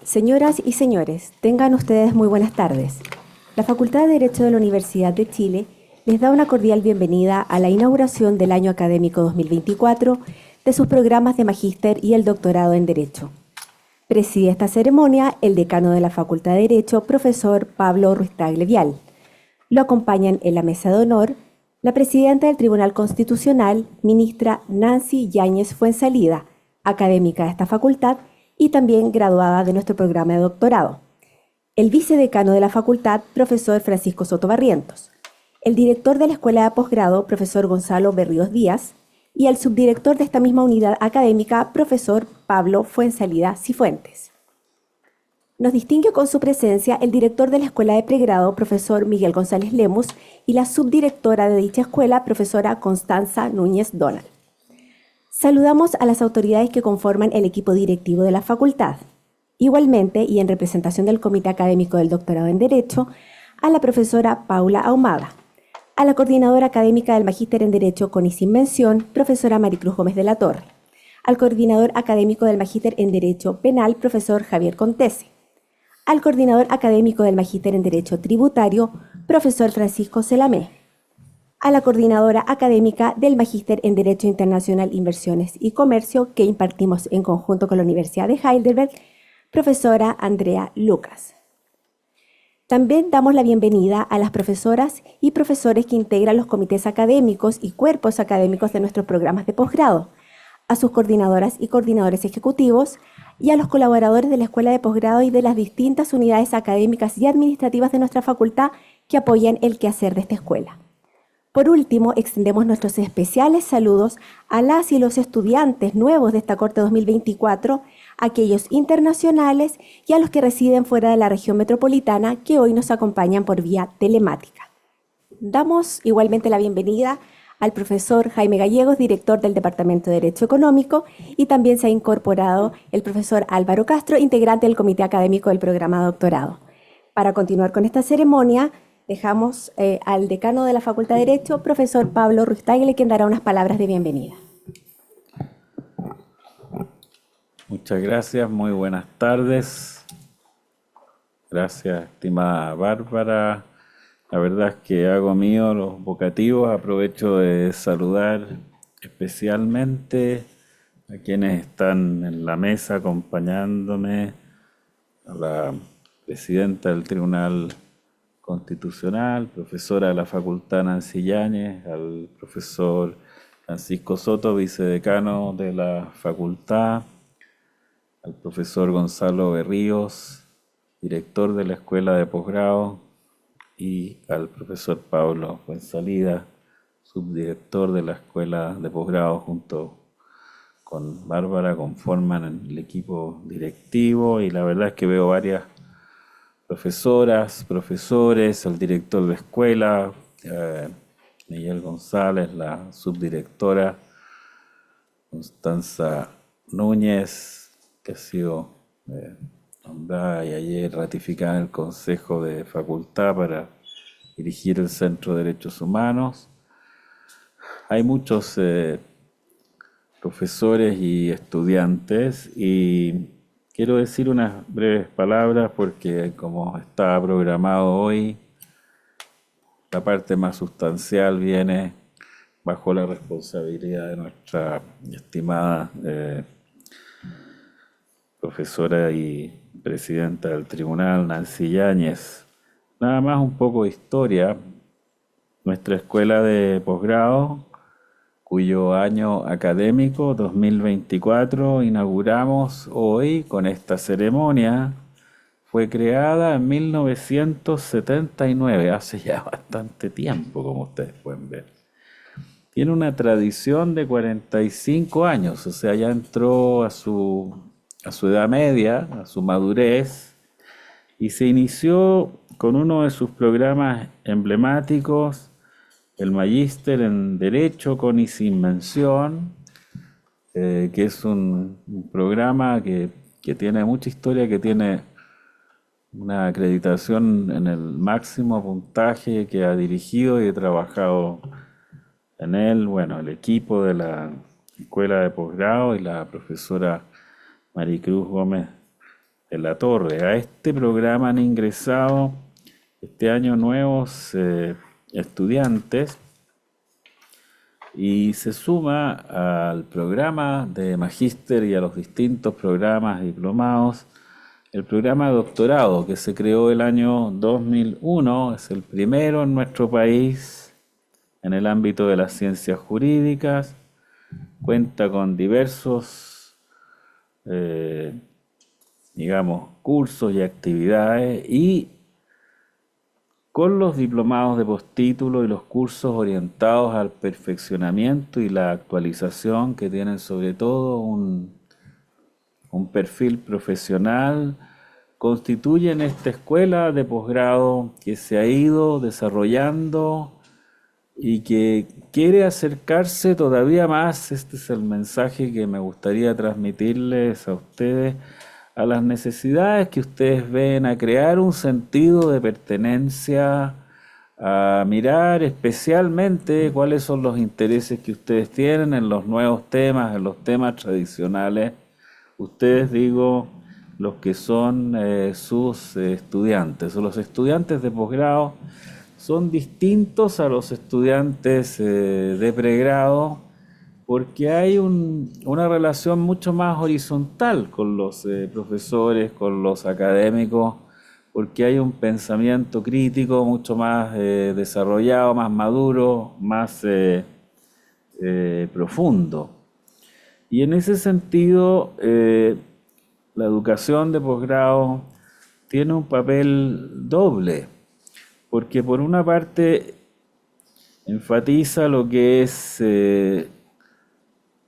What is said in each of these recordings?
Señoras y señores, tengan ustedes muy buenas tardes. La Facultad de Derecho de la Universidad de Chile les da una cordial bienvenida a la inauguración del año académico 2024 de sus programas de magíster y el doctorado en Derecho. Preside esta ceremonia el decano de la Facultad de Derecho, profesor Pablo Ruiz-Tagle Vial. Lo acompañan en la mesa de honor la presidenta del Tribunal Constitucional, ministra Nancy Yáñez Fuenzalida, académica de esta facultad y también graduada de nuestro programa de doctorado. El vicedecano de la facultad, profesor Francisco Soto Barrientos. El director de la Escuela de Posgrado, profesor Gonzalo Berríos Díaz. Y el subdirector de esta misma unidad académica, profesor Pablo Fuenzalida Cifuentes. Nos distingue con su presencia el director de la Escuela de Pregrado, profesor Miguel González Lemus, y la subdirectora de dicha escuela, profesora Constanza Núñez Donald. Saludamos a las autoridades que conforman el equipo directivo de la facultad. Igualmente, y en representación del Comité Académico del Doctorado en Derecho, a la profesora Paula Ahumada, a la coordinadora académica del Magíster en Derecho con y sin mención, profesora Maricruz Gómez de la Torre, al coordinador académico del Magíster en Derecho Penal, profesor Javier Contese, al coordinador académico del Magíster en Derecho Tributario, profesor Francisco Celamé, a la coordinadora académica del Magíster en Derecho Internacional, Inversiones y Comercio, que impartimos en conjunto con la Universidad de Heidelberg, profesora Andrea Lucas. También damos la bienvenida a las profesoras y profesores que integran los comités académicos y cuerpos académicos de nuestros programas de posgrado, a sus coordinadoras y coordinadores ejecutivos y a los colaboradores de la Escuela de Posgrado y de las distintas unidades académicas y administrativas de nuestra facultad que apoyan el quehacer de esta escuela. Por último, extendemos nuestros especiales saludos a las y los estudiantes nuevos de esta Corte 2024, aquellos internacionales y a los que residen fuera de la región metropolitana que hoy nos acompañan por vía telemática. Damos igualmente la bienvenida al profesor Jaime Gallegos, director del Departamento de Derecho Económico, y también se ha incorporado el profesor Álvaro Castro, integrante del Comité Académico del Programa de Doctorado. Para continuar con esta ceremonia, dejamos al decano de la Facultad de Derecho, profesor Pablo Ruiz-Tagle, quien dará unas palabras de bienvenida. Muchas gracias, muy buenas tardes. Gracias, estimada Bárbara. La verdad es que hago mío los vocativos. Aprovecho de saludar especialmente a quienes están en la mesa acompañándome, a la presidenta del Tribunal Constitucional, profesora de la Facultad Nancy Yáñez, al profesor Francisco Soto, vicedecano de la facultad, al profesor Gonzalo Berríos, director de la Escuela de Posgrado, y al profesor Pablo Fuenzalida, subdirector de la Escuela de Posgrado, junto con Bárbara, conforman el equipo directivo, y la verdad es que veo varias profesoras, profesores, el director de la escuela, Miguel González, la subdirectora, Constanza Núñez, que ha sido nombrada y ayer ratificada en el Consejo de Facultad para dirigir el Centro de Derechos Humanos. Hay muchos profesores y estudiantes y quiero decir unas breves palabras porque como estaba programado hoy, la parte más sustancial viene bajo la responsabilidad de nuestra estimada profesora y presidenta del tribunal, Nancy Yáñez. Nada más un poco de historia. Nuestra escuela de posgrado, cuyo año académico 2024 inauguramos hoy con esta ceremonia, fue creada en 1979, hace ya bastante tiempo, como ustedes pueden ver. Tiene una tradición de 45 años, o sea, ya entró a su edad media, a su madurez, y se inició con uno de sus programas emblemáticos, el Magíster en Derecho con y sin mención, que es un programa que tiene mucha historia, que tiene una acreditación en el máximo puntaje, que ha dirigido y ha trabajado en él, bueno, el equipo de la Escuela de Posgrado y la profesora Maricruz Gómez de la Torre. A este programa han ingresado este año nuevos estudiantes y se suma al programa de magíster y a los distintos programas diplomados el programa de doctorado que se creó el año 2001, es el primero en nuestro país en el ámbito de las ciencias jurídicas, cuenta con diversos, cursos y actividades y con los diplomados de postítulo y los cursos orientados al perfeccionamiento y la actualización que tienen sobre todo un perfil profesional, constituyen esta escuela de posgrado que se ha ido desarrollando y que quiere acercarse todavía más, este es el mensaje que me gustaría transmitirles a ustedes, a las necesidades que ustedes ven, a crear un sentido de pertenencia, a mirar especialmente cuáles son los intereses que ustedes tienen en los nuevos temas, en los temas tradicionales. Ustedes, digo, los que son sus estudiantes, o los estudiantes de posgrado son distintos a los estudiantes de pregrado porque hay una relación mucho más horizontal con los profesores, con los académicos, porque hay un pensamiento crítico mucho más desarrollado, más maduro, más profundo. Y en ese sentido, la educación de posgrado tiene un papel doble, porque por una parte enfatiza lo que es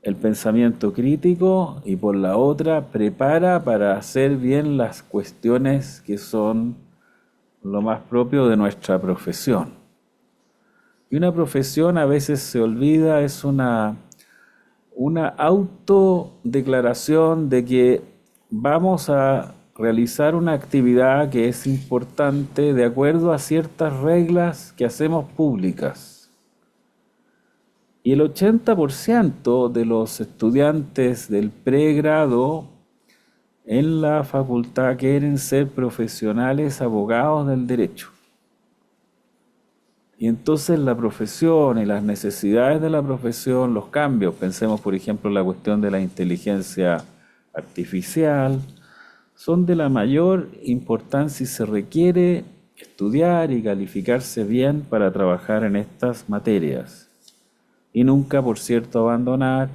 el pensamiento crítico y por la otra prepara para hacer bien las cuestiones que son lo más propio de nuestra profesión. Y una profesión a veces se olvida, es una autodeclaración de que vamos a realizar una actividad que es importante de acuerdo a ciertas reglas que hacemos públicas. Y el 80% de los estudiantes del pregrado en la facultad quieren ser profesionales abogados del derecho. Y entonces la profesión y las necesidades de la profesión, los cambios, pensemos por ejemplo en la cuestión de la inteligencia artificial, son de la mayor importancia y se requiere estudiar y calificarse bien para trabajar en estas materias. Y nunca, por cierto, abandonar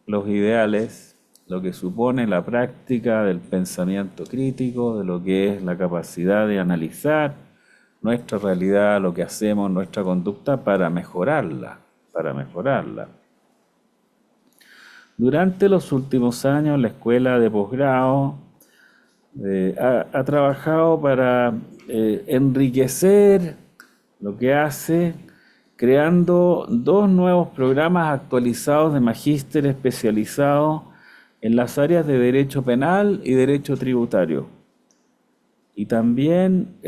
los ideales, lo que supone la práctica del pensamiento crítico, de lo que es la capacidad de analizar nuestra realidad, lo que hacemos, nuestra conducta para mejorarla, Durante los últimos años, la escuela de posgrado ha trabajado para enriquecer lo que hace, creando 2 nuevos programas actualizados de magíster especializados en las áreas de derecho penal y derecho tributario. Y también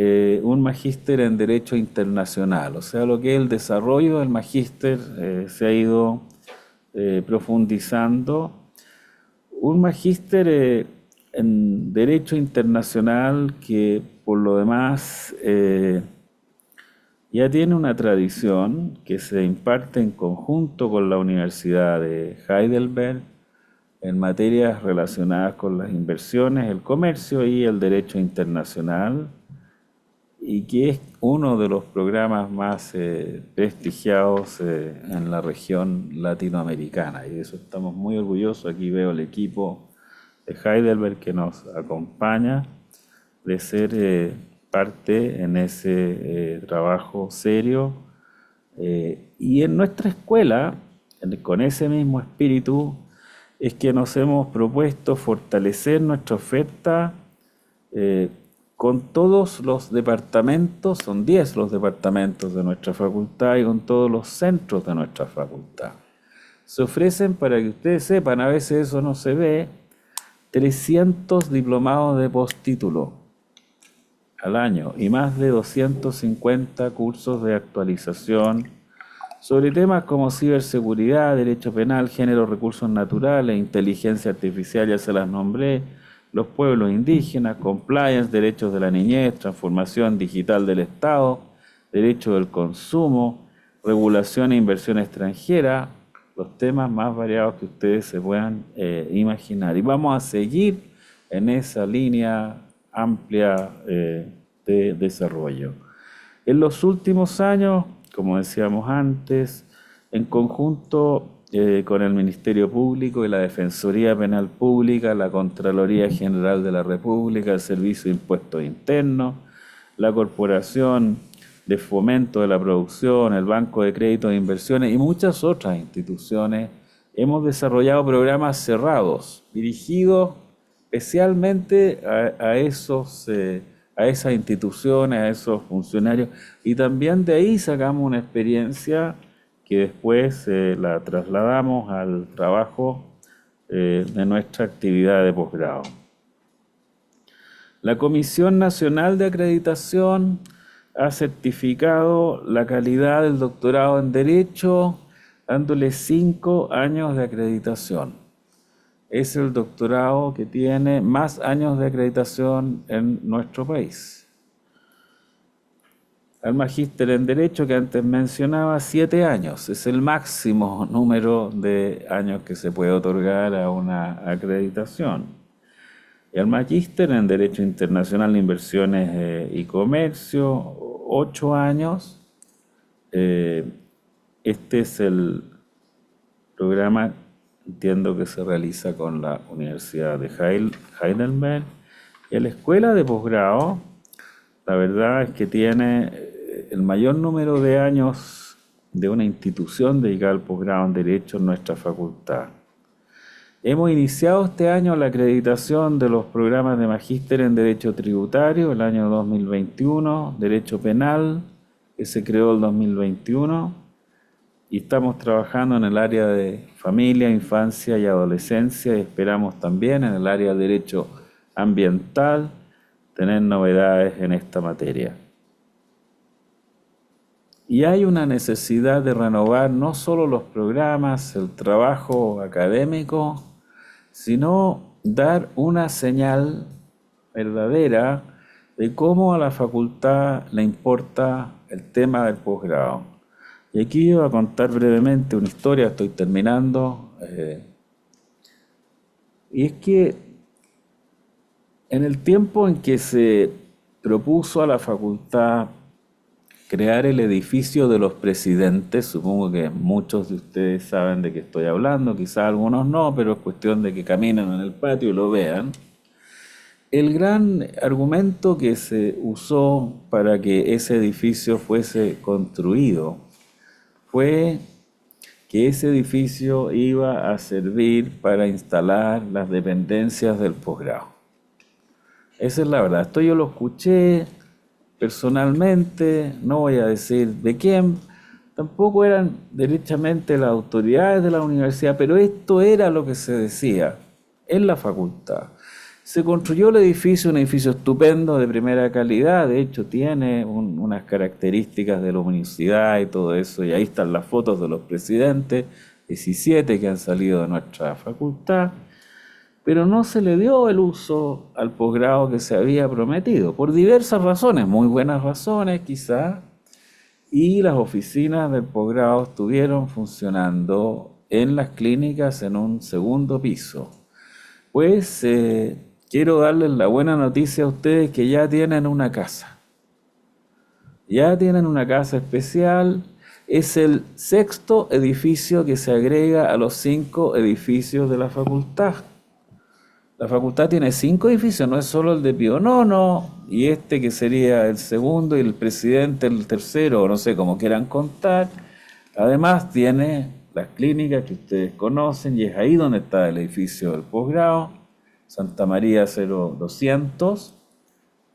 un magíster en derecho internacional, o sea, lo que es el desarrollo del magíster se ha ido profundizando. Un magíster en derecho internacional que por lo demás ya tiene una tradición que se imparte en conjunto con la Universidad de Heidelberg en materias relacionadas con las inversiones, el comercio y el derecho internacional, y que es uno de los programas más prestigiados en la región latinoamericana. Y de eso estamos muy orgullosos. Aquí veo el equipo de Heidelberg que nos acompaña, de ser parte en ese trabajo serio. Y en nuestra escuela, con ese mismo espíritu, es que nos hemos propuesto fortalecer nuestra oferta con todos los departamentos, son 10 los departamentos de nuestra facultad y con todos los centros de nuestra facultad. Se ofrecen, para que ustedes sepan, a veces eso no se ve, 300 diplomados de postítulo al año y más de 250 cursos de actualización sobre temas como ciberseguridad, derecho penal, género, recursos naturales, inteligencia artificial, ya se las nombré, los pueblos indígenas, compliance, derechos de la niñez, transformación digital del Estado, derecho del consumo, regulación e inversión extranjera, los temas más variados que ustedes se puedan imaginar. Y vamos a seguir en esa línea amplia de desarrollo. En los últimos años, como decíamos antes, en conjunto con el Ministerio Público y la Defensoría Penal Pública, la Contraloría General de la República, el Servicio de Impuestos Internos, la Corporación de Fomento de la Producción, el Banco de Crédito de Inversiones y muchas otras instituciones, hemos desarrollado programas cerrados, dirigidos especialmente a esas instituciones, a esos funcionarios, y también de ahí sacamos una experiencia que después la trasladamos al trabajo de nuestra actividad de posgrado. La Comisión Nacional de Acreditación ha certificado la calidad del doctorado en Derecho, dándole 5 años de acreditación. Es el doctorado que tiene más años de acreditación en nuestro país. Al magíster en Derecho, que antes mencionaba, 7 años. Es el máximo número de años que se puede otorgar a una acreditación. Y al magíster en Derecho Internacional de Inversiones y Comercio, 8 años. Este es el programa, entiendo que se realiza con la Universidad de Heidelberg. Y la escuela de posgrado, la verdad es que tiene el mayor número de años de una institución dedicada al posgrado en Derecho en nuestra facultad. Hemos iniciado este año la acreditación de los programas de magíster en Derecho Tributario, el año 2021, Derecho Penal, que se creó el 2021, y estamos trabajando en el área de familia, infancia y adolescencia, y esperamos también en el área de Derecho Ambiental tener novedades en esta materia. Y hay una necesidad de renovar no solo los programas, el trabajo académico, sino dar una señal verdadera de cómo a la facultad le importa el tema del posgrado. Y aquí voy a contar brevemente una historia, estoy terminando. Y es que en el tiempo en que se propuso a la facultad crear el edificio de los presidentes, supongo que muchos de ustedes saben de qué estoy hablando, quizás algunos no, pero es cuestión de que caminen en el patio y lo vean. El gran argumento que se usó para que ese edificio fuese construido fue que ese edificio iba a servir para instalar las dependencias del posgrado. Esa es la verdad. Esto yo lo escuché personalmente, no voy a decir de quién, tampoco eran derechamente las autoridades de la universidad, pero esto era lo que se decía en la facultad. Se construyó el edificio, un edificio estupendo, de primera calidad, de hecho tiene unas características de luminosidad y todo eso, y ahí están las fotos de los presidentes, 17 que han salido de nuestra facultad, pero no se le dio el uso al posgrado que se había prometido, por diversas razones, muy buenas razones quizás, y las oficinas del posgrado estuvieron funcionando en las clínicas en un segundo piso. Pues quiero darles la buena noticia a ustedes que ya tienen una casa. Ya tienen una casa especial. Es el 6º edificio que se agrega a los 5 edificios de la facultad. La facultad tiene 5 edificios, no es solo el de Pío Nono, y este que sería el segundo, y el presidente el tercero, o no sé cómo quieran contar. Además tiene las clínicas que ustedes conocen, y es ahí donde está el edificio del posgrado, Santa María 0200,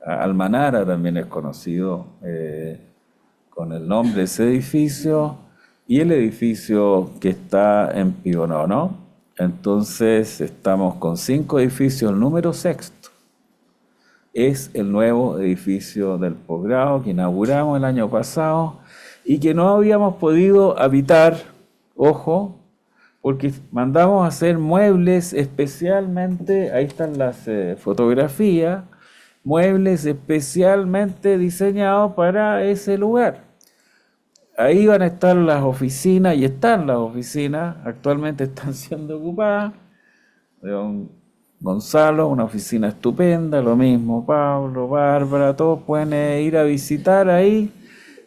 Almanara también es conocido con el nombre de ese edificio, y el edificio que está en Pío Nono. Entonces estamos con 5 edificios, el número 6º es el nuevo edificio del posgrado que inauguramos el año pasado y que no habíamos podido habitar, ojo, porque mandamos a hacer muebles especialmente, ahí están las fotografías, muebles especialmente diseñados para ese lugar. Ahí van a estar las oficinas, y están las oficinas, actualmente están siendo ocupadas, de don Gonzalo, una oficina estupenda, lo mismo Pablo, Bárbara, todos pueden ir a visitar ahí.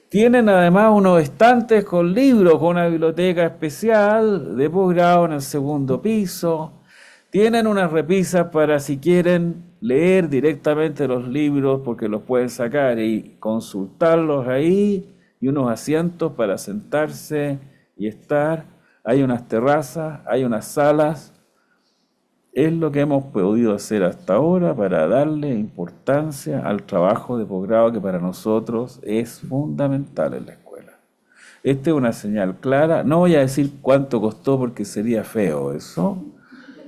Tienen además unos estantes con libros, con una biblioteca especial de posgrado en el segundo piso. Tienen unas repisas para si quieren leer directamente los libros, porque los pueden sacar y consultarlos ahí, y unos asientos para sentarse y estar. Hay unas terrazas, hay unas salas. Es lo que hemos podido hacer hasta ahora para darle importancia al trabajo de posgrado que para nosotros es fundamental en la escuela. Esta es una señal clara. No voy a decir cuánto costó porque sería feo eso.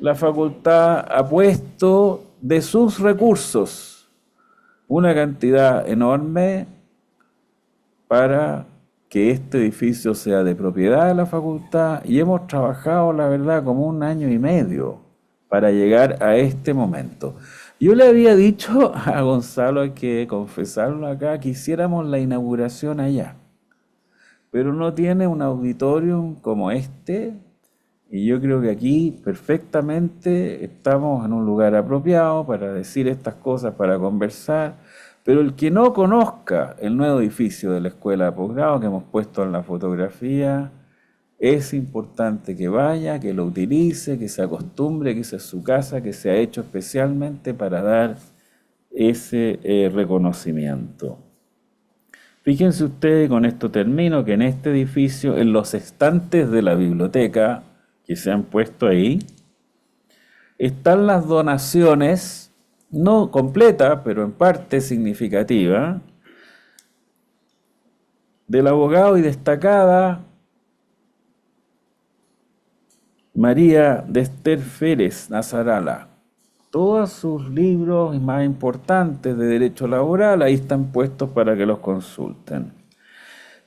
La facultad ha puesto de sus recursos una cantidad enorme para que este edificio sea de propiedad de la facultad, y hemos trabajado, la verdad, como 1 año y medio para llegar a este momento. Yo le había dicho a Gonzalo, hay que confesarlo acá, que hiciéramos la inauguración allá, pero no tiene un auditorium como este, y yo creo que aquí perfectamente estamos en un lugar apropiado para decir estas cosas, para conversar. Pero el que no conozca el nuevo edificio de la Escuela de Posgrado que hemos puesto en la fotografía, es importante que vaya, que lo utilice, que se acostumbre, que esa es su casa, que se ha hecho especialmente para dar ese reconocimiento. Fíjense ustedes, con esto termino, que en este edificio, en los estantes de la biblioteca que se han puesto ahí, están las donaciones, no completa, pero en parte significativa, del abogado y destacada María de Esther Férez Nazarala. Todos sus libros más importantes de derecho laboral ahí están puestos para que los consulten.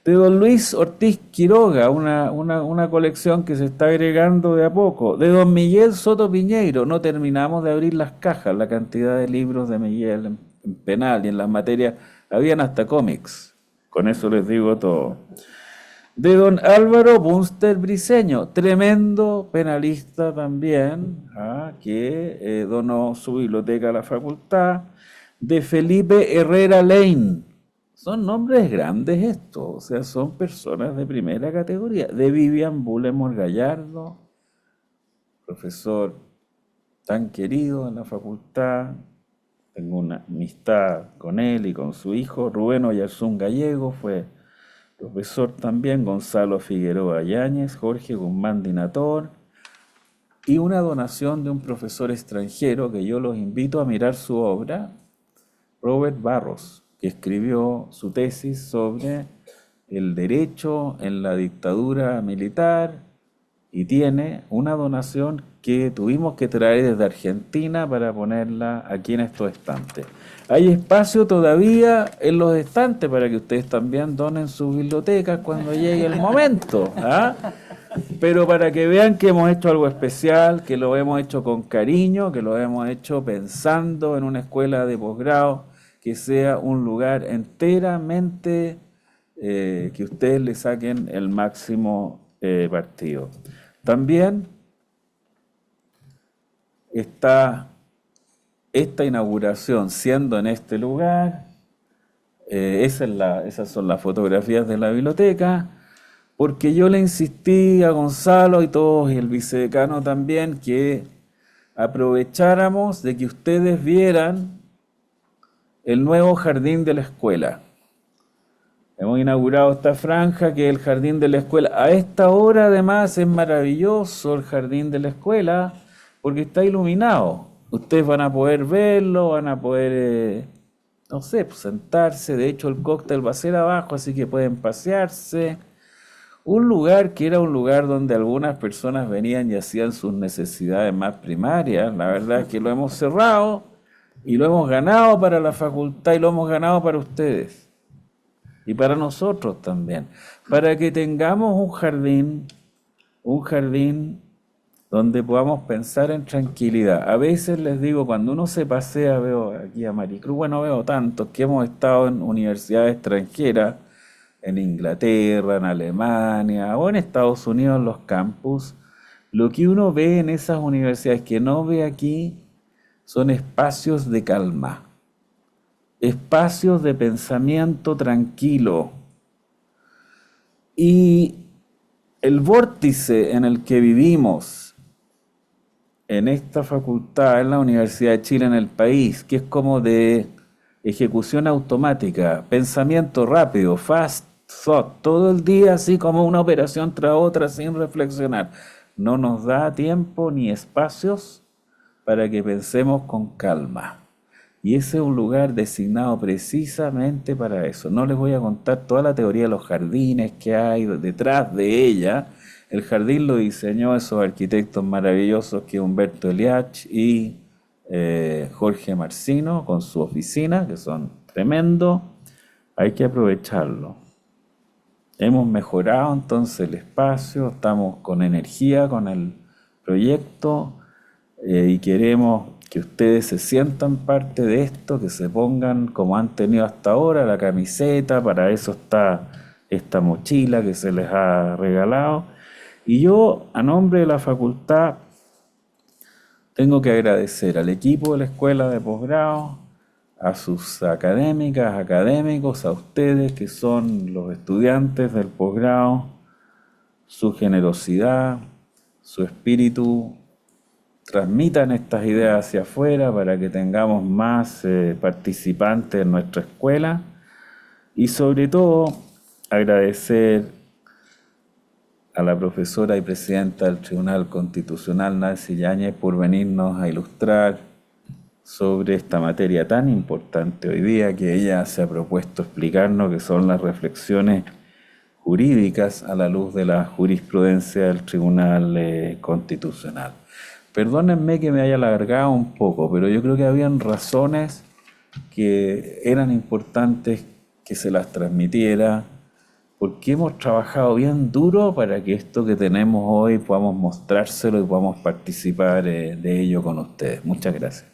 De don Luis Ortiz Quiroga, una colección que se está agregando de a poco. De don Miguel Soto Piñeiro, no terminamos de abrir las cajas, la cantidad de libros de Miguel en penal y en las materias, habían hasta cómics, con eso les digo todo. De don Álvaro Bunster Briceño, tremendo penalista también, que donó su biblioteca a la facultad. De Felipe Herrera Lane, son nombres grandes estos, o sea, son personas de primera categoría. De Vivian Bullemor Gallardo, profesor tan querido en la facultad, tengo una amistad con él y con su hijo. Rubén Oyarzún Gallego fue profesor también. Gonzalo Figueroa Yáñez, Jorge Guzmán Dinator, y una donación de un profesor extranjero que yo los invito a mirar su obra, Robert Barros, que escribió su tesis sobre el derecho en la dictadura militar, y tiene una donación que tuvimos que traer desde Argentina para ponerla aquí en estos estantes. Hay espacio todavía en los estantes para que ustedes también donen sus bibliotecas cuando llegue el momento, pero para que vean que hemos hecho algo especial, que lo hemos hecho con cariño, que lo hemos hecho pensando en una escuela de posgrado que sea un lugar enteramente que ustedes le saquen el máximo partido. También está esta inauguración siendo en este lugar. Esas son las fotografías de la biblioteca, porque yo le insistí a Gonzalo y todos, y el vicedecano también, que aprovecháramos de que ustedes vieran el nuevo jardín de la escuela. Hemos inaugurado esta franja que es el jardín de la escuela. A esta hora además es maravilloso el jardín de la escuela porque está iluminado. Ustedes van a poder verlo, van a poder, no sé, sentarse. De hecho el cóctel va a ser abajo, así que pueden pasearse. Un lugar que era un lugar donde algunas personas venían y hacían sus necesidades más primarias. La verdad es que lo hemos cerrado y lo hemos ganado para la facultad y lo hemos ganado para ustedes. Y para nosotros también, para que tengamos un jardín donde podamos pensar en tranquilidad. A veces les digo, cuando uno se pasea, veo aquí a Maricruz, bueno, veo tantos que hemos estado en universidades extranjeras, en Inglaterra, en Alemania o en Estados Unidos, en los campus. Lo que uno ve en esas universidades que no ve aquí son espacios de calma, espacios de pensamiento tranquilo. Y el vórtice en el que vivimos en esta facultad, en la Universidad de Chile, en el país, que es como de ejecución automática, pensamiento rápido, fast thought, todo el día así como una operación tras otra sin reflexionar. No nos da tiempo ni espacios para que pensemos con calma. Y ese es un lugar designado precisamente para eso. No les voy a contar toda la teoría de los jardines que hay detrás de ella. El jardín lo diseñó esos arquitectos maravillosos que Humberto Eliach y Jorge Marcino con su oficina, que son tremendos. Hay que aprovecharlo. Hemos mejorado entonces el espacio, estamos con energía con el proyecto y queremos que ustedes se sientan parte de esto, que se pongan como han tenido hasta ahora la camiseta, para eso está esta mochila que se les ha regalado. Y yo, a nombre de la facultad, tengo que agradecer al equipo de la Escuela de Posgrado, a sus académicas, académicos, a ustedes que son los estudiantes del posgrado, su generosidad, su espíritu. Transmitan estas ideas hacia afuera para que tengamos más participantes en nuestra escuela y sobre todo agradecer a la profesora y presidenta del Tribunal Constitucional, Nancy Yáñez, por venirnos a ilustrar sobre esta materia tan importante hoy día que ella se ha propuesto explicarnos, que son las reflexiones jurídicas a la luz de la jurisprudencia del Tribunal Constitucional. Perdónenme que me haya alargado un poco, pero yo creo que habían razones que eran importantes que se las transmitiera, porque hemos trabajado bien duro para que esto que tenemos hoy podamos mostrárselo y podamos participar de ello con ustedes. Muchas gracias.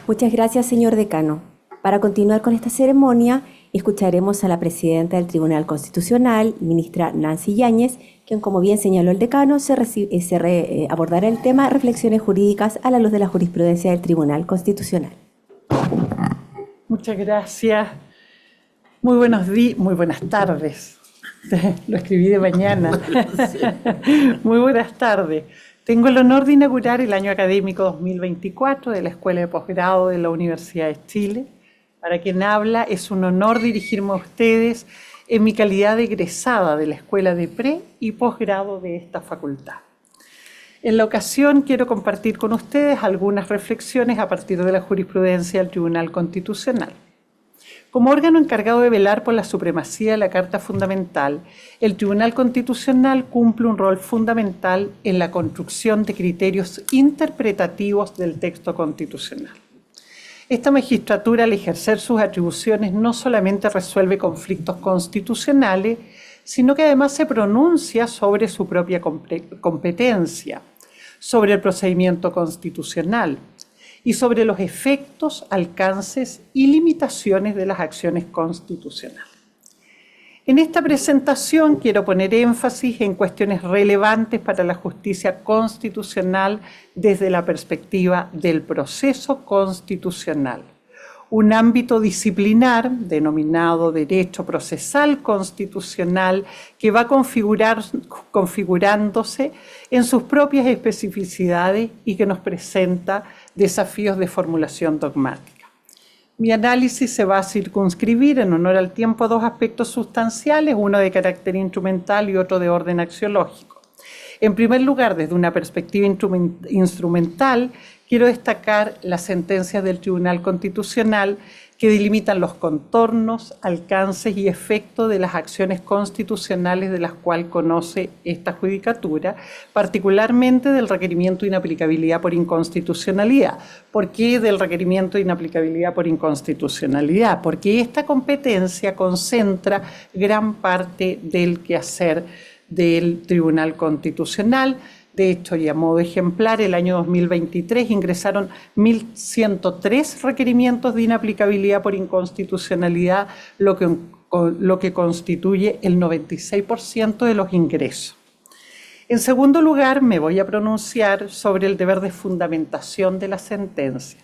Muchas gracias, señor decano. Para continuar con esta ceremonia, escucharemos a la presidenta del Tribunal Constitucional, ministra Nancy Yáñez, quien, como bien señaló el decano, abordará el tema reflexiones jurídicas a la luz de la jurisprudencia del Tribunal Constitucional. Muchas gracias. Muy buenos días, muy buenas tardes. Lo escribí de mañana. Muy buenas tardes. Tengo el honor de inaugurar el año académico 2024 de la Escuela de Posgrado de la Universidad de Chile. Para quien habla, es un honor dirigirme a ustedes en mi calidad de egresada de la Escuela de Pre- y Posgrado de esta facultad. En la ocasión quiero compartir con ustedes algunas reflexiones a partir de la jurisprudencia del Tribunal Constitucional. Como órgano encargado de velar por la supremacía de la Carta Fundamental, el Tribunal Constitucional cumple un rol fundamental en la construcción de criterios interpretativos del texto constitucional. Esta magistratura, al ejercer sus atribuciones, no solamente resuelve conflictos constitucionales, sino que además se pronuncia sobre su propia competencia, sobre el procedimiento constitucional y sobre los efectos, alcances y limitaciones de las acciones constitucionales. En esta presentación quiero poner énfasis en cuestiones relevantes para la justicia constitucional desde la perspectiva del proceso constitucional, un ámbito disciplinar denominado Derecho Procesal Constitucional que va configurándose en sus propias especificidades y que nos presenta desafíos de formulación dogmática. Mi análisis se va a circunscribir en honor al tiempo a dos aspectos sustanciales, uno de carácter instrumental y otro de orden axiológico. En primer lugar, desde una perspectiva instrumental, quiero destacar las sentencias del Tribunal Constitucional que delimitan los contornos, alcances y efectos de las acciones constitucionales de las cuales conoce esta judicatura, particularmente del requerimiento de inaplicabilidad por inconstitucionalidad. ¿Por qué del requerimiento de inaplicabilidad por inconstitucionalidad? Porque esta competencia concentra gran parte del quehacer del Tribunal Constitucional. De hecho, y a modo ejemplar, el año 2023 ingresaron 1.103 requerimientos de inaplicabilidad por inconstitucionalidad, lo que constituye el 96% de los ingresos. En segundo lugar, me voy a pronunciar sobre el deber de fundamentación de la sentencia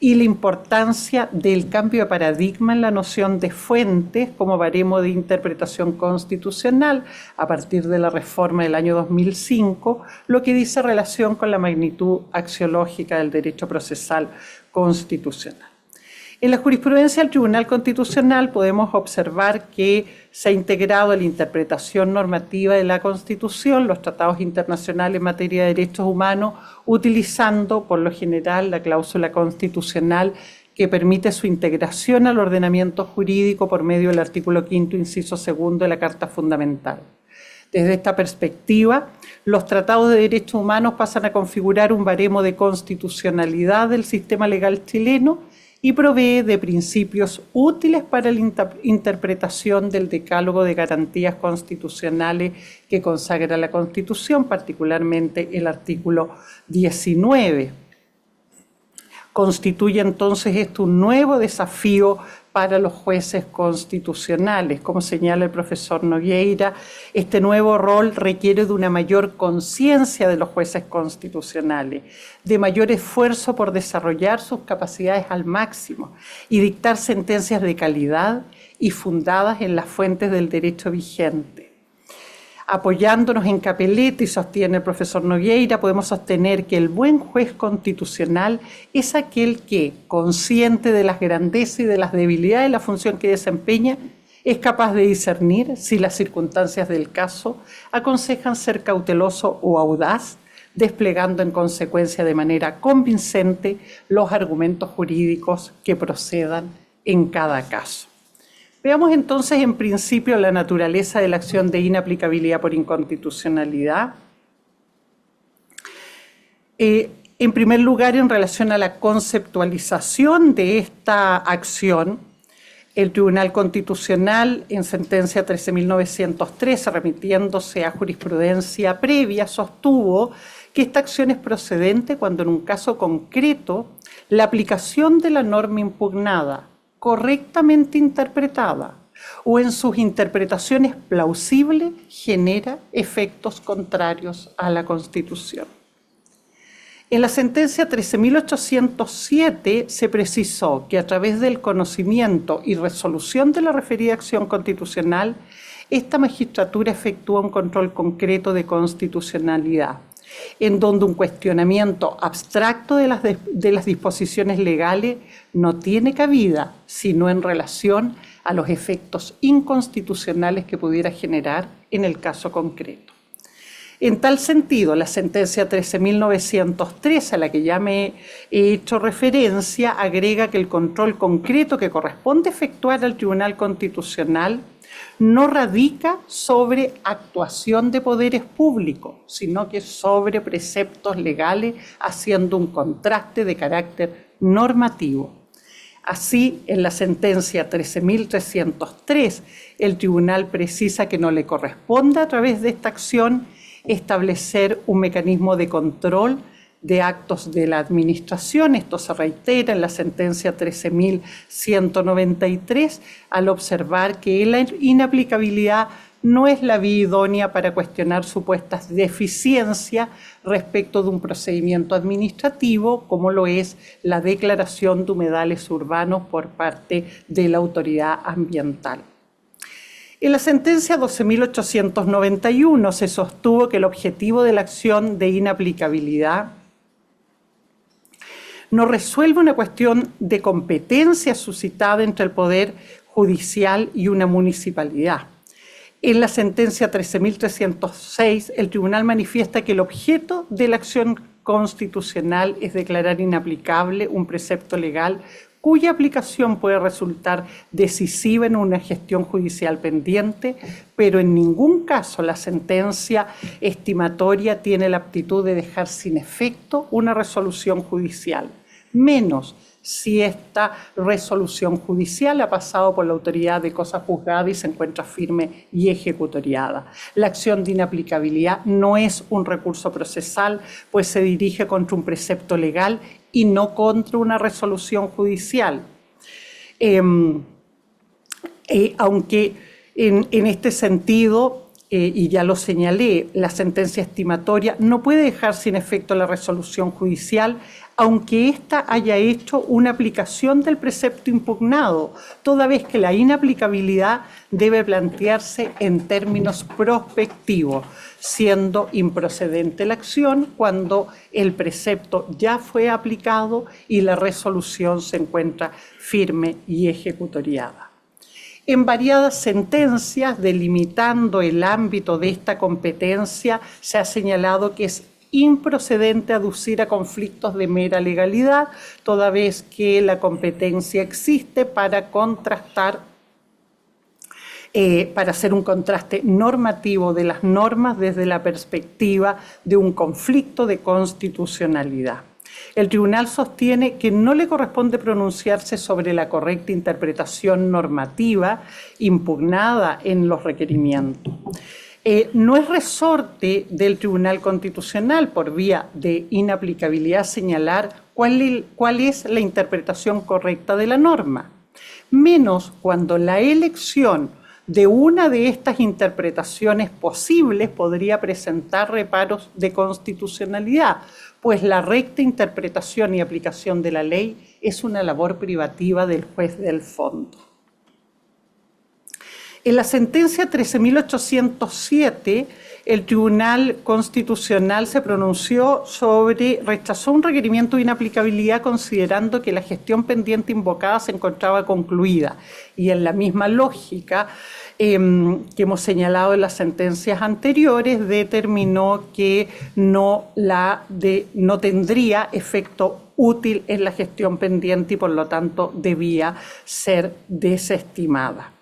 y la importancia del cambio de paradigma en la noción de fuentes como baremo de interpretación constitucional a partir de la reforma del año 2005, lo que dice relación con la magnitud axiológica del derecho procesal constitucional. En la jurisprudencia del Tribunal Constitucional podemos observar que se ha integrado a la interpretación normativa de la Constitución los tratados internacionales en materia de derechos humanos, utilizando por lo general la cláusula constitucional que permite su integración al ordenamiento jurídico por medio del artículo 5º, inciso 2 de la Carta Fundamental. Desde esta perspectiva, los tratados de derechos humanos pasan a configurar un baremo de constitucionalidad del sistema legal chileno y provee de principios útiles para la interpretación del decálogo de garantías constitucionales que consagra la Constitución, particularmente el artículo 19. Constituye entonces esto un nuevo desafío para los jueces constitucionales. Como señala el profesor Nogueira, este nuevo rol requiere de una mayor conciencia de los jueces constitucionales, de mayor esfuerzo por desarrollar sus capacidades al máximo y dictar sentencias de calidad y fundadas en las fuentes del derecho vigente. Apoyándonos en Capelletti, sostiene el profesor Nogueira, podemos sostener que el buen juez constitucional es aquel que, consciente de las grandezas y de las debilidades de la función que desempeña, es capaz de discernir si las circunstancias del caso aconsejan ser cauteloso o audaz, desplegando en consecuencia de manera convincente los argumentos jurídicos que procedan en cada caso. Veamos entonces en principio la naturaleza de la acción de inaplicabilidad por inconstitucionalidad. En primer lugar, en relación a la conceptualización de esta acción, el Tribunal Constitucional, en sentencia 13.913, remitiéndose a jurisprudencia previa, sostuvo que esta acción es procedente cuando en un caso concreto la aplicación de la norma impugnada, correctamente interpretada o en sus interpretaciones plausibles, genera efectos contrarios a la Constitución. En la sentencia 13.807 se precisó que a través del conocimiento y resolución de la referida acción constitucional, esta magistratura efectúa un control concreto de constitucionalidad, en donde un cuestionamiento abstracto de las disposiciones legales no tiene cabida, sino en relación a los efectos inconstitucionales que pudiera generar en el caso concreto. En tal sentido, la sentencia 13.903, a la que ya me he hecho referencia, agrega que el control concreto que corresponde efectuar al Tribunal Constitucional no radica sobre actuación de poderes públicos, sino que sobre preceptos legales, haciendo un contraste de carácter normativo. Así, en la sentencia 13.303, el tribunal precisa que no le corresponde a través de esta acción establecer un mecanismo de control de actos de la administración. Esto se reitera en la sentencia 13.193 al observar que la inaplicabilidad no es la vía idónea para cuestionar supuestas deficiencias respecto de un procedimiento administrativo, como lo es la declaración de humedales urbanos por parte de la autoridad ambiental. En la sentencia 12.891 se sostuvo que el objetivo de la acción de inaplicabilidad no resuelve una cuestión de competencia suscitada entre el Poder Judicial y una municipalidad. En la sentencia 13.306, el tribunal manifiesta que el objeto de la acción constitucional es declarar inaplicable un precepto legal cuya aplicación puede resultar decisiva en una gestión judicial pendiente, pero en ningún caso la sentencia estimatoria tiene la aptitud de dejar sin efecto una resolución judicial, menos si esta resolución judicial ha pasado por la autoridad de cosa juzgada y se encuentra firme y ejecutoriada. La acción de inaplicabilidad no es un recurso procesal, pues se dirige contra un precepto legal y no contra una resolución judicial. Aunque en este sentido, y ya lo señalé, la sentencia estimatoria no puede dejar sin efecto la resolución judicial, aunque ésta haya hecho una aplicación del precepto impugnado, toda vez que la inaplicabilidad debe plantearse en términos prospectivos, siendo improcedente la acción cuando el precepto ya fue aplicado y la resolución se encuentra firme y ejecutoriada. En variadas sentencias delimitando el ámbito de esta competencia se ha señalado que es improcedente aducir a conflictos de mera legalidad, toda vez que la competencia existe para contrastar, para hacer un contraste normativo de las normas desde la perspectiva de un conflicto de constitucionalidad. El tribunal sostiene que no le corresponde pronunciarse sobre la correcta interpretación normativa impugnada en los requerimientos. No es resorte del Tribunal Constitucional por vía de inaplicabilidad señalar cuál es la interpretación correcta de la norma, menos cuando la elección de una de estas interpretaciones posibles podría presentar reparos de constitucionalidad, pues la recta interpretación y aplicación de la ley es una labor privativa del juez del fondo. En la sentencia 13.807, el Tribunal Constitucional se pronunció rechazó un requerimiento de inaplicabilidad considerando que la gestión pendiente invocada se encontraba concluida. Y en la misma lógica que hemos señalado en las sentencias anteriores, determinó que no tendría efecto útil en la gestión pendiente y por lo tanto debía ser desestimada.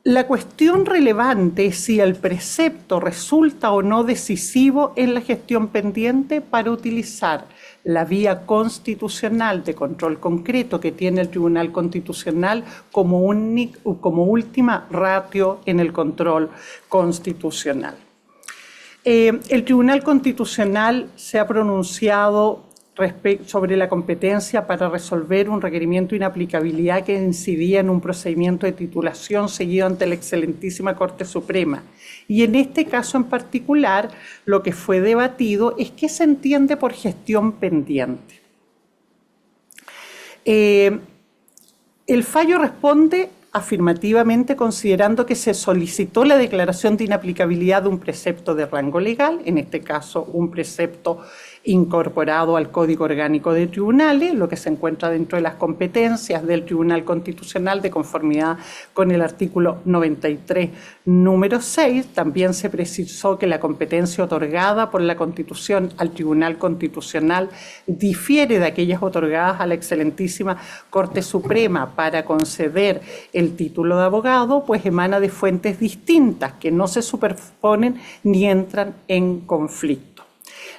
La cuestión relevante es si el precepto resulta o no decisivo en la gestión pendiente para utilizar la vía constitucional de control concreto que tiene el Tribunal Constitucional como última ratio en el control constitucional. El Tribunal Constitucional se ha pronunciado sobre la competencia para resolver un requerimiento de inaplicabilidad que incidía en un procedimiento de titulación seguido ante la excelentísima Corte Suprema. Y en este caso en particular, lo que fue debatido es qué se entiende por gestión pendiente. El fallo responde afirmativamente considerando que se solicitó la declaración de inaplicabilidad de un precepto de rango legal, en este caso un precepto incorporado al Código Orgánico de Tribunales, lo que se encuentra dentro de las competencias del Tribunal Constitucional de conformidad con el artículo 93, número 6. También se precisó que la competencia otorgada por la Constitución al Tribunal Constitucional difiere de aquellas otorgadas a la excelentísima Corte Suprema para conceder el título de abogado, pues emana de fuentes distintas que no se superponen ni entran en conflicto.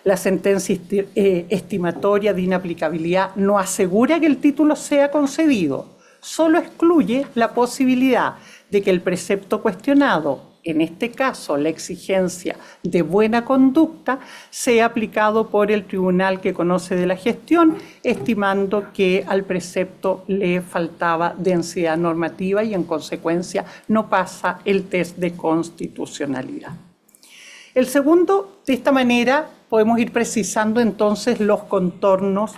La sentencia estimatoria de inaplicabilidad no asegura que el título sea concedido, solo excluye la posibilidad de que el precepto cuestionado, en este caso la exigencia de buena conducta, sea aplicado por el tribunal que conoce de la gestión, estimando que al precepto le faltaba densidad normativa y en consecuencia no pasa el test de constitucionalidad. El segundo, de esta manera, podemos ir precisando entonces los contornos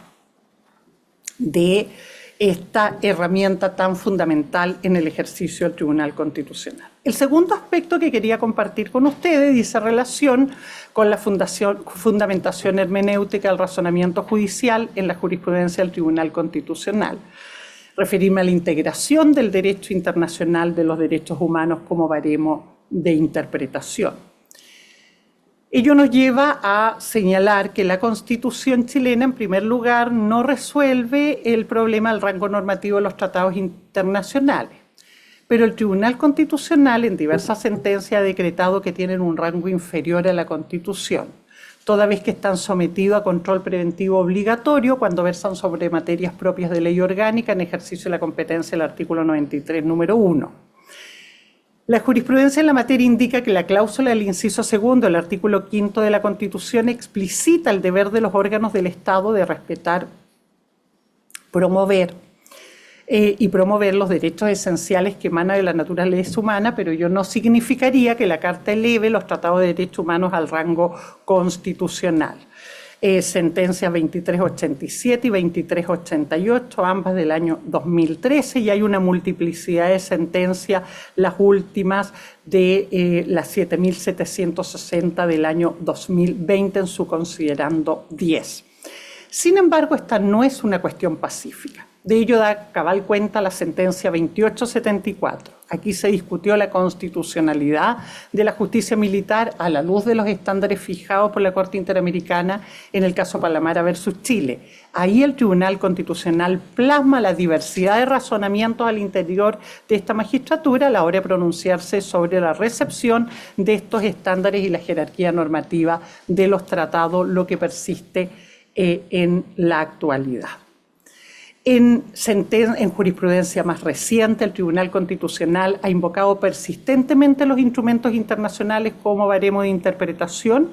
de esta herramienta tan fundamental en el ejercicio del Tribunal Constitucional. El segundo aspecto que quería compartir con ustedes dice relación con la fundamentación hermenéutica del razonamiento judicial en la jurisprudencia del Tribunal Constitucional. Referirme a la integración del derecho internacional de los derechos humanos como baremo de interpretación. Ello nos lleva a señalar que la Constitución chilena, en primer lugar, no resuelve el problema del rango normativo de los tratados internacionales. Pero el Tribunal Constitucional en diversas sentencias ha decretado que tienen un rango inferior a la Constitución, toda vez que están sometidos a control preventivo obligatorio cuando versan sobre materias propias de ley orgánica en ejercicio de la competencia del artículo 93, número 1. La jurisprudencia en la materia indica que la cláusula del inciso segundo del artículo 5 de la Constitución explicita el deber de los órganos del Estado de respetar, promover los derechos esenciales que emanan de la naturaleza humana, pero ello no significaría que la Carta eleve los tratados de derechos humanos al rango constitucional. Sentencias 2387 y 2388, ambas del año 2013, y hay una multiplicidad de sentencias, las últimas de las 7760 del año 2020 en su considerando 10. Sin embargo, esta no es una cuestión pacífica. De ello da cabal cuenta la sentencia 2874. Aquí se discutió la constitucionalidad de la justicia militar a la luz de los estándares fijados por la Corte Interamericana en el caso Palamara versus Chile. Ahí el Tribunal Constitucional plasma la diversidad de razonamientos al interior de esta magistratura a la hora de pronunciarse sobre la recepción de estos estándares y la jerarquía normativa de los tratados, lo que persiste en la actualidad. En jurisprudencia más reciente, el Tribunal Constitucional ha invocado persistentemente los instrumentos internacionales como baremo de interpretación,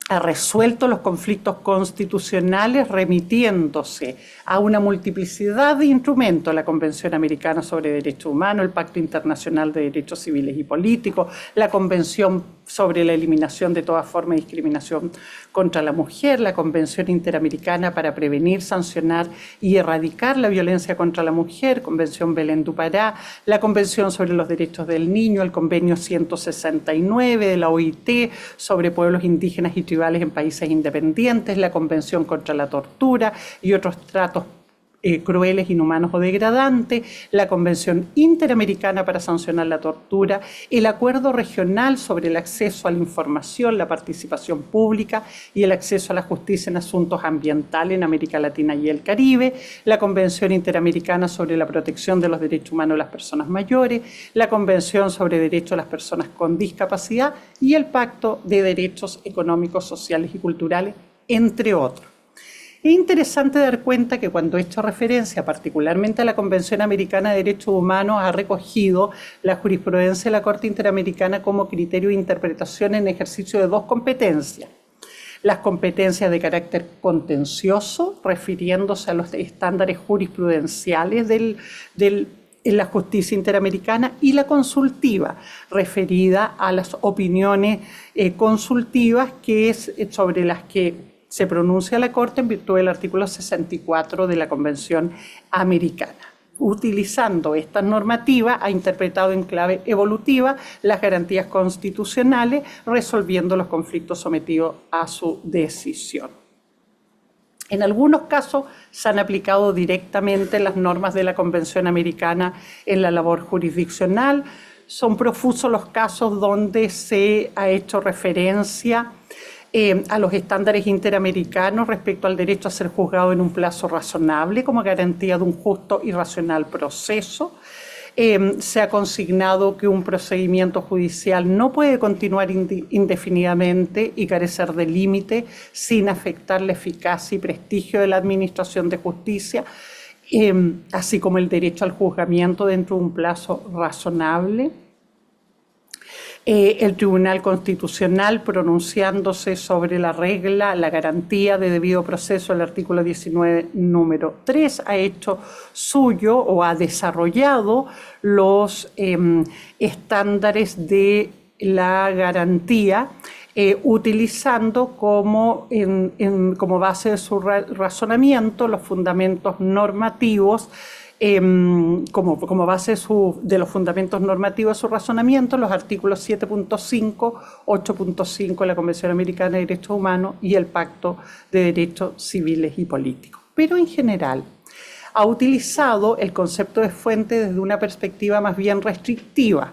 ha resuelto los conflictos constitucionales remitiéndose a una multiplicidad de instrumentos, la Convención Americana sobre Derechos Humanos, el Pacto Internacional de Derechos Civiles y Políticos, la Convención sobre la eliminación de toda forma de discriminación contra la mujer, la Convención Interamericana para prevenir, sancionar y erradicar la violencia contra la mujer, Convención Belén du Pará, la Convención sobre los Derechos del Niño, el Convenio 169 de la OIT sobre pueblos indígenas y tribales en países independientes, la Convención contra la tortura y otros tratos crueles, inhumanos o degradantes, la Convención Interamericana para sancionar la tortura, el Acuerdo Regional sobre el acceso a la información, la participación pública y el acceso a la justicia en asuntos ambientales en América Latina y el Caribe, la Convención Interamericana sobre la protección de los derechos humanos de las personas mayores, la Convención sobre derechos de las personas con discapacidad y el Pacto de Derechos Económicos, Sociales y Culturales, entre otros. Es interesante dar cuenta que cuando he hecho referencia particularmente a la Convención Americana de Derechos Humanos, ha recogido la jurisprudencia de la Corte Interamericana como criterio de interpretación en ejercicio de dos competencias. Las competencias de carácter contencioso, refiriéndose a los estándares jurisprudenciales en la justicia interamericana, y la consultiva, referida a las opiniones consultivas sobre las que se pronuncia la Corte en virtud del artículo 64 de la Convención Americana. Utilizando estas normativas, ha interpretado en clave evolutiva las garantías constitucionales, resolviendo los conflictos sometidos a su decisión. En algunos casos se han aplicado directamente las normas de la Convención Americana en la labor jurisdiccional. Son profusos los casos donde se ha hecho referencia a los estándares interamericanos respecto al derecho a ser juzgado en un plazo razonable como garantía de un justo y racional proceso. Se ha consignado que un procedimiento judicial no puede continuar indefinidamente y carecer de límite sin afectar la eficacia y prestigio de la administración de justicia, así como el derecho al juzgamiento dentro de un plazo razonable. El Tribunal Constitucional, pronunciándose sobre la regla, la garantía de debido proceso, el artículo 19, número 3, ha hecho suyo o ha desarrollado los estándares de la garantía, utilizando como base de su razonamiento los fundamentos normativos, como base de los fundamentos normativos de su razonamiento, los artículos 7.5, 8.5 de la Convención Americana de Derechos Humanos y el Pacto de Derechos Civiles y Políticos. Pero en general ha utilizado el concepto de fuente desde una perspectiva más bien restrictiva,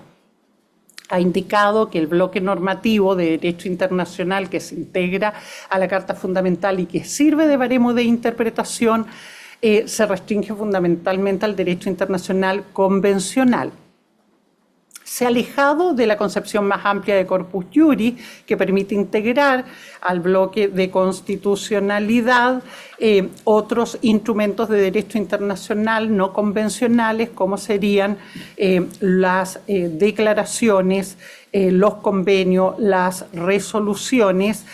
ha indicado que el bloque normativo de derecho internacional que se integra a la Carta Fundamental y que sirve de baremo de interpretación se restringe fundamentalmente al derecho internacional convencional. Se ha alejado de la concepción más amplia de corpus juris, que permite integrar al bloque de constitucionalidad otros instrumentos de derecho internacional no convencionales, como serían las declaraciones, los convenios, las resoluciones,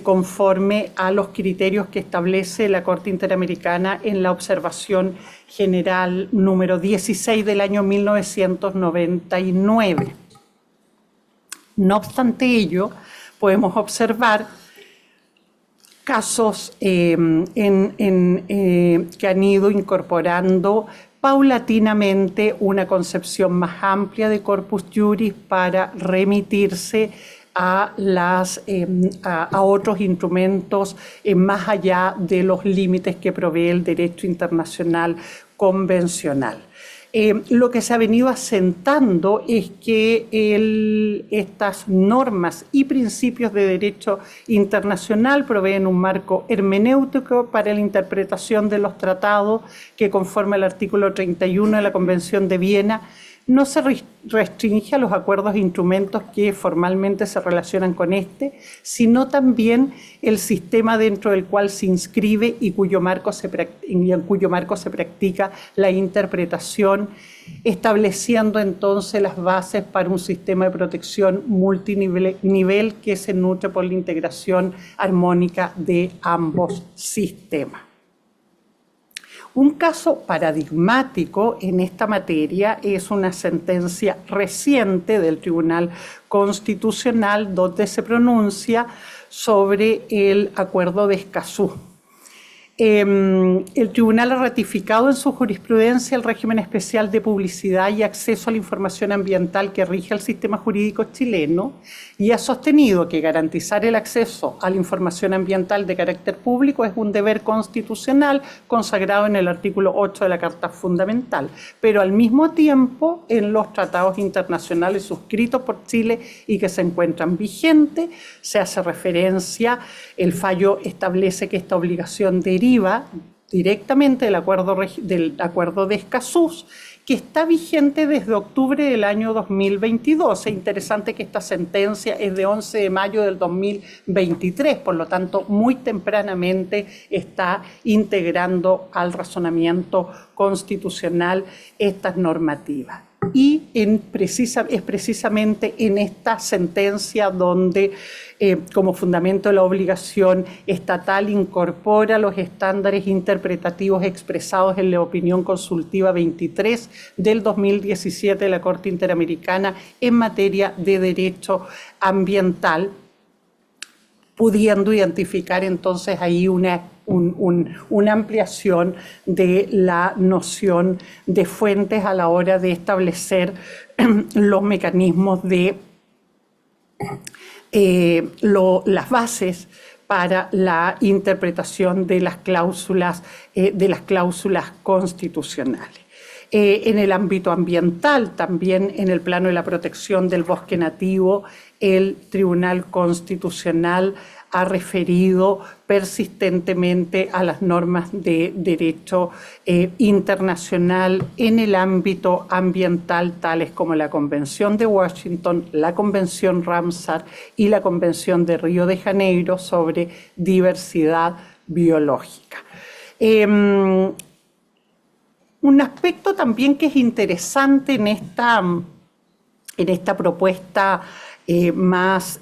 conforme a los criterios que establece la Corte Interamericana en la observación general número 16 del año 1999. No obstante ello, podemos observar casos que han ido incorporando paulatinamente una concepción más amplia de corpus juris para remitirse a otros instrumentos más allá de los límites que provee el derecho internacional convencional. Lo que se ha venido asentando es que estas normas y principios de derecho internacional proveen un marco hermenéutico para la interpretación de los tratados que conforme al artículo 31 de la Convención de Viena no se restringe a los acuerdos e instrumentos que formalmente se relacionan con sino también el sistema dentro del cual se inscribe y en cuyo marco se practica la interpretación, estableciendo entonces las bases para un sistema de protección multinivel que se nutre por la integración armónica de ambos sistemas. Un caso paradigmático en esta materia es una sentencia reciente del Tribunal Constitucional donde se pronuncia sobre el Acuerdo de Escazú. El tribunal ha ratificado en su jurisprudencia el régimen especial de publicidad y acceso a la información ambiental que rige el sistema jurídico chileno y ha sostenido que garantizar el acceso a la información ambiental de carácter público es un deber constitucional consagrado en el artículo 8 de la Carta Fundamental, pero al mismo tiempo en los tratados internacionales suscritos por Chile y que se encuentran vigentes se hace referencia, el fallo establece que esta obligación deriva directamente del acuerdo de Escazú, que está vigente desde octubre del año 2022. Es interesante que esta sentencia es de 11 de mayo del 2023, por lo tanto, muy tempranamente está integrando al razonamiento constitucional estas normativas. Y es precisamente en esta sentencia donde como fundamento de la obligación estatal incorpora los estándares interpretativos expresados en la opinión consultiva 23 del 2017 de la Corte Interamericana en materia de derecho ambiental, pudiendo identificar entonces ahí una ampliación de la noción de fuentes a la hora de establecer los mecanismos de las bases para la interpretación de las cláusulas constitucionales. En el ámbito ambiental, también en el plano de la protección del bosque nativo, el Tribunal Constitucional ha referido persistentemente a las normas de derecho internacional en el ámbito ambiental, tales como la Convención de Washington, la Convención Ramsar y la Convención de Río de Janeiro sobre diversidad biológica. Un aspecto también que es interesante en esta propuesta más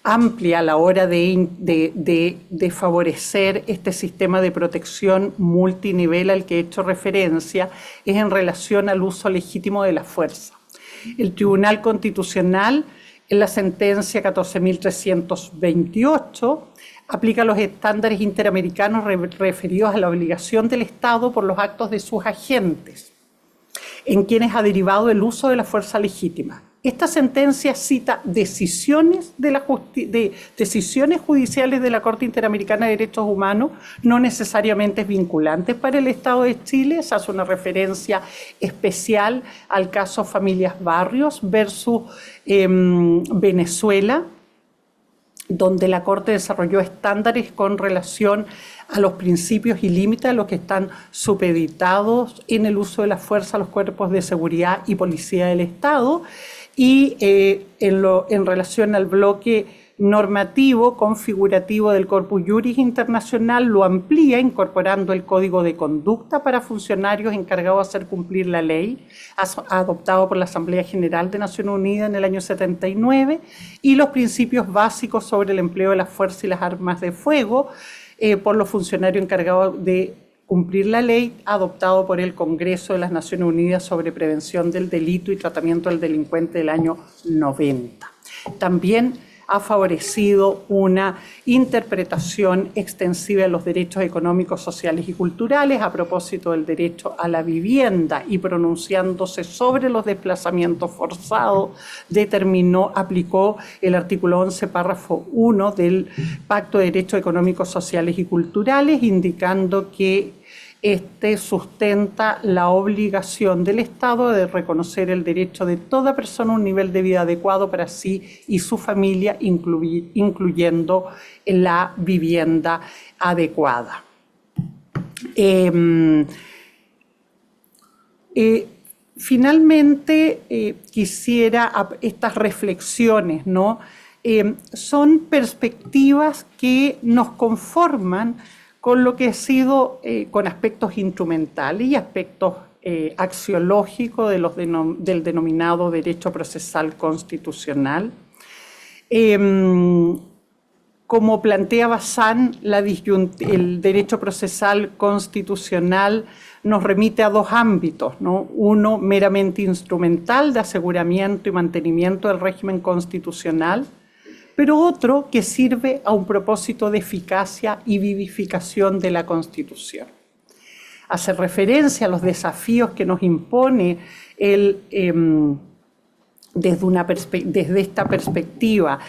amplia a la hora de favorecer este sistema de protección multinivel al que he hecho referencia es en relación al uso legítimo de la fuerza. El Tribunal Constitucional, en la sentencia 14.328, aplica los estándares interamericanos referidos a la obligación del Estado por los actos de sus agentes, en quienes ha derivado el uso de la fuerza legítima. Esta sentencia cita decisiones decisiones judiciales de la Corte Interamericana de Derechos Humanos, no necesariamente vinculantes para el Estado de Chile. Se hace una referencia especial al caso Familias Barrios versus Venezuela, donde la Corte desarrolló estándares con relación a los principios y límites a los que están supeditados en el uso de la fuerza a los cuerpos de seguridad y policía del Estado, y en relación al bloque normativo configurativo del Corpus Juris Internacional lo amplía incorporando el Código de Conducta para funcionarios encargados de hacer cumplir la ley, adoptado por la Asamblea General de Naciones Unidas en el año 79, y los principios básicos sobre el empleo de la fuerza y las armas de fuego por los funcionarios encargados de cumplir la ley, adoptado por el Congreso de las Naciones Unidas sobre prevención del delito y tratamiento del delincuente del año 90. También ha favorecido una interpretación extensiva de los derechos económicos, sociales y culturales a propósito del derecho a la vivienda, y pronunciándose sobre los desplazamientos forzados, aplicó el artículo 11, párrafo 1 del Pacto de Derechos Económicos, Sociales y Culturales, indicando que este sustenta la obligación del Estado de reconocer el derecho de toda persona a un nivel de vida adecuado para sí y su familia, incluyendo la vivienda adecuada. Finalmente, quisiera estas reflexiones, ¿no? Son perspectivas que nos conforman con lo que ha sido, con aspectos instrumentales y aspectos axiológicos del denominado derecho procesal constitucional. Como plantea Bazán, el derecho procesal constitucional nos remite a dos ámbitos, ¿no? Uno meramente instrumental de aseguramiento y mantenimiento del régimen constitucional, pero otro que sirve a un propósito de eficacia y vivificación de la Constitución. Hace referencia a los desafíos que nos impone desde esta perspectiva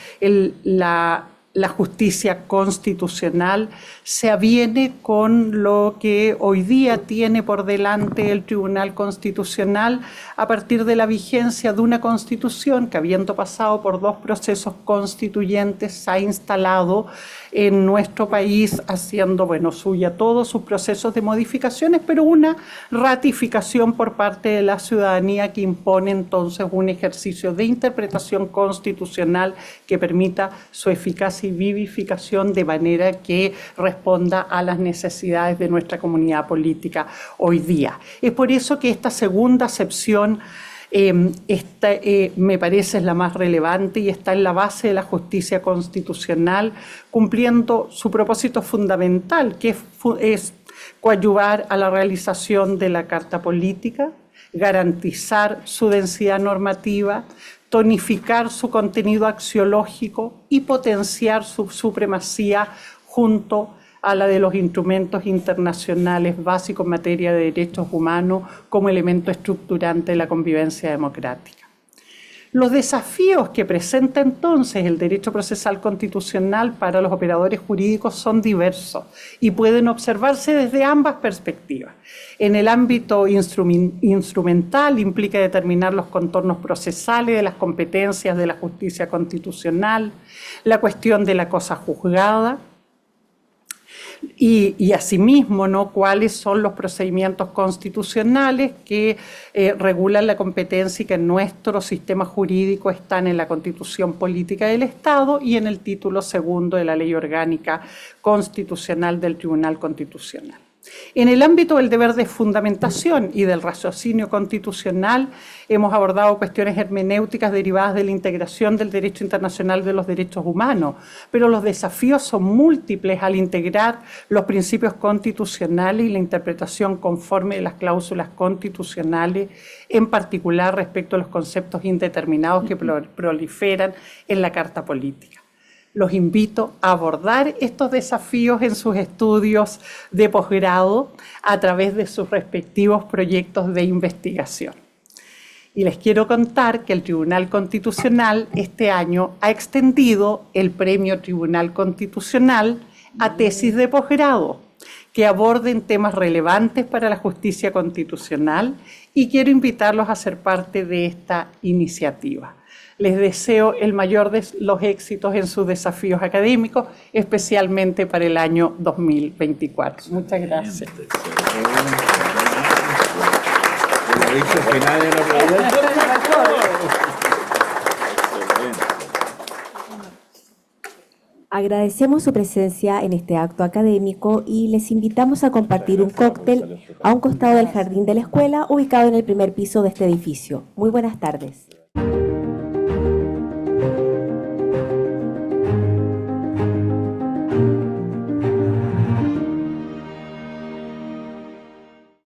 la justicia constitucional. Se aviene con lo que hoy día tiene por delante el Tribunal Constitucional a partir de la vigencia de una Constitución que, habiendo pasado por dos procesos constituyentes, se ha instalado en nuestro país, haciendo suya todos sus procesos de modificaciones, pero una ratificación por parte de la ciudadanía que impone entonces un ejercicio de interpretación constitucional que permita su eficacia y vivificación de manera que responda a las necesidades de nuestra comunidad política hoy día. Es por eso que esta segunda acepción me parece es la más relevante y está en la base de la justicia constitucional, cumpliendo su propósito fundamental, que es coadyuvar a la realización de la Carta Política, garantizar su densidad normativa, tonificar su contenido axiológico y potenciar su supremacía junto a la de los instrumentos internacionales básicos en materia de derechos humanos como elemento estructurante de la convivencia democrática. Los desafíos que presenta entonces el derecho procesal constitucional para los operadores jurídicos son diversos y pueden observarse desde ambas perspectivas. En el ámbito instrumental implica determinar los contornos procesales de las competencias de la justicia constitucional, la cuestión de la cosa juzgada, y asimismo, ¿no?, cuáles son los procedimientos constitucionales que regulan la competencia y que en nuestro sistema jurídico están en la Constitución Política del Estado y en el título segundo de la Ley Orgánica Constitucional del Tribunal Constitucional. En el ámbito del deber de fundamentación y del raciocinio constitucional hemos abordado cuestiones hermenéuticas derivadas de la integración del derecho internacional de los derechos humanos, pero los desafíos son múltiples al integrar los principios constitucionales y la interpretación conforme de las cláusulas constitucionales, en particular respecto a los conceptos indeterminados que proliferan en la Carta Política. Los invito a abordar estos desafíos en sus estudios de posgrado a través de sus respectivos proyectos de investigación. Y les quiero contar que el Tribunal Constitucional este año ha extendido el Premio Tribunal Constitucional a tesis de posgrado que aborden temas relevantes para la justicia constitucional, y quiero invitarlos a ser parte de esta iniciativa. Les deseo el mayor de los éxitos en sus desafíos académicos, especialmente para el año 2024. Muchas gracias. Agradecemos su presencia en este acto académico y les invitamos a compartir un cóctel a un costado del jardín de la escuela ubicado en el primer piso de este edificio. Muy buenas tardes.